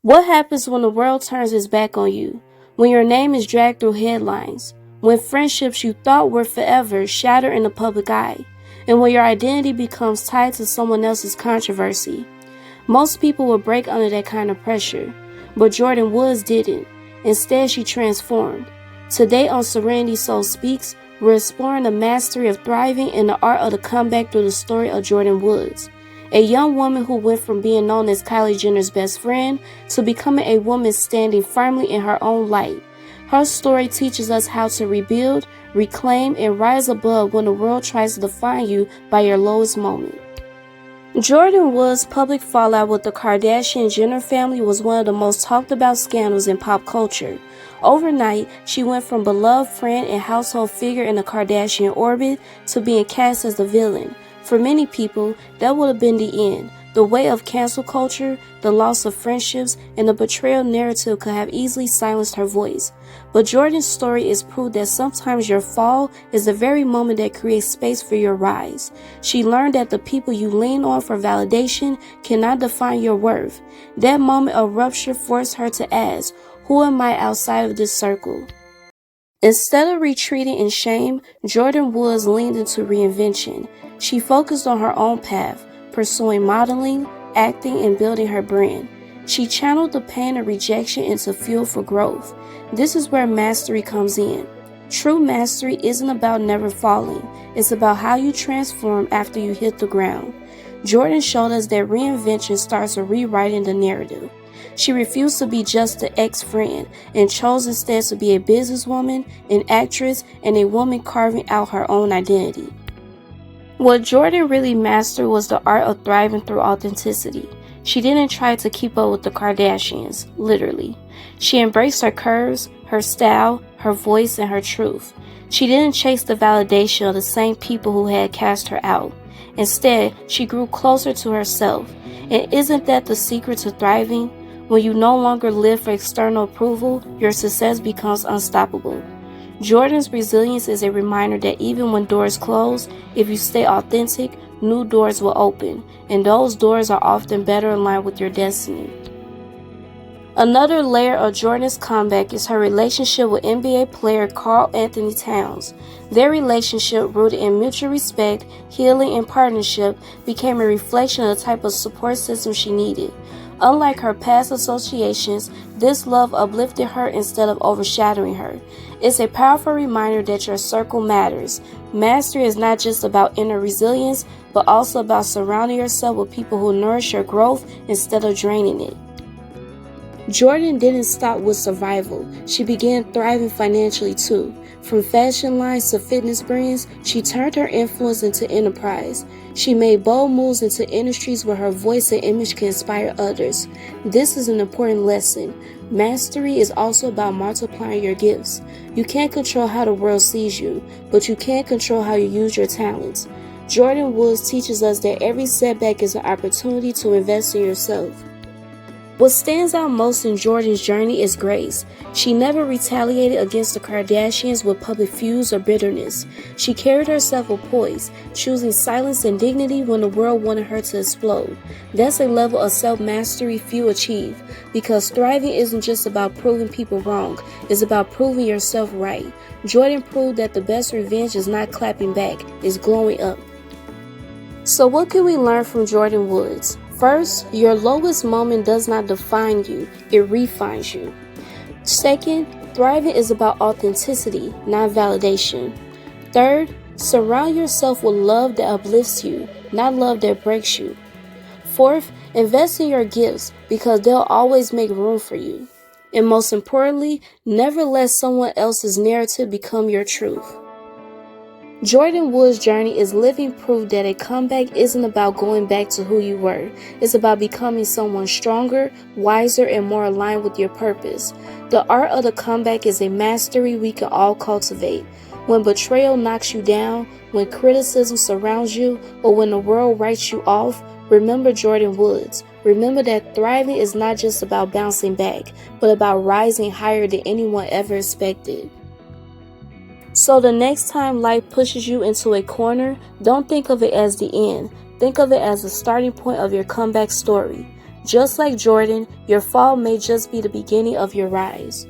What happens when the world turns its back on you? When your name is dragged through headlines? When friendships you thought were forever shatter in the public eye? And when your identity becomes tied to someone else's controversy? Most people will break under that kind of pressure, but Jordyn Woods didn't. Instead, she transformed. Today on Serenity Soul Speaks, we're exploring the mastery of thriving and the art of the comeback through the story of Jordyn Woods, a young woman who went from being known as Kylie Jenner's best friend to becoming a woman standing firmly in her own light. Her story teaches us how to rebuild, reclaim, and rise above when the world tries to define you by your lowest moment. Jordyn Woods' public fallout with the Kardashian-Jenner family was one of the most talked about scandals in pop culture. Overnight, she went from beloved friend and household figure in the Kardashian orbit to being cast as the villain. For many people, that would have been the end. The weight of cancel culture, the loss of friendships, and the betrayal narrative could have easily silenced her voice. But Jordyn's story is proof that sometimes your fall is the very moment that creates space for your rise. She learned that the people you lean on for validation cannot define your worth. That moment of rupture forced her to ask, "Who am I outside of this circle?" Instead of retreating in shame, Jordyn Woods leaned into reinvention. She focused on her own path, pursuing modeling, acting, and building her brand. She channeled the pain of rejection into fuel for growth. This is where mastery comes in. True mastery isn't about never falling. It's about how you transform after you hit the ground. Jordyn showed us that reinvention starts with rewriting the narrative. She refused to be just the ex-friend and chose instead to be a businesswoman, an actress, and a woman carving out her own identity. What Jordyn really mastered was the art of thriving through authenticity. She didn't try to keep up with the Kardashians, literally. She embraced her curves, her style, her voice, and her truth. She didn't chase the validation of the same people who had cast her out. Instead, she grew closer to herself. And isn't that the secret to thriving? When you no longer live for external approval, your success becomes unstoppable. Jordyn's resilience is a reminder that even when doors close, if you stay authentic, new doors will open, and those doors are often better aligned with your destiny. Another layer of Jordyn's comeback is her relationship with NBA player Karl Anthony Towns. Their relationship, rooted in mutual respect, healing, and partnership, became a reflection of the type of support system she needed. Unlike her past associations, this love uplifted her instead of overshadowing her. It's a powerful reminder that your circle matters. Mastery is not just about inner resilience, but also about surrounding yourself with people who nourish your growth instead of draining it. Jordyn didn't stop with survival. She began thriving financially too. From fashion lines to fitness brands, she turned her influence into enterprise. She made bold moves into industries where her voice and image can inspire others. This is an important lesson. Mastery is also about multiplying your gifts. You can't control how the world sees you, but you can control how you use your talents. Jordyn Woods teaches us that every setback is an opportunity to invest in yourself. What stands out most in Jordyn's journey is grace. She never retaliated against the Kardashians with public feuds or bitterness. She carried herself with poise, choosing silence and dignity when the world wanted her to explode. That's a level of self-mastery few achieve, because thriving isn't just about proving people wrong, it's about proving yourself right. Jordyn proved that the best revenge is not clapping back, it's glowing up. So what can we learn from Jordyn Woods? First, your lowest moment does not define you, it refines you. Second, thriving is about authenticity, not validation. Third, surround yourself with love that uplifts you, not love that breaks you. Fourth, invest in your gifts because they'll always make room for you. And most importantly, never let someone else's narrative become your truth. Jordyn Woods' journey is living proof that a comeback isn't about going back to who you were. It's about becoming someone stronger, wiser, and more aligned with your purpose. The art of the comeback is a mastery we can all cultivate. When betrayal knocks you down, when criticism surrounds you, or when the world writes you off, remember Jordyn Woods. Remember that thriving is not just about bouncing back, but about rising higher than anyone ever expected. So the next time life pushes you into a corner, don't think of it as the end. Think of it as the starting point of your comeback story. Just like Jordyn, your fall may just be the beginning of your rise.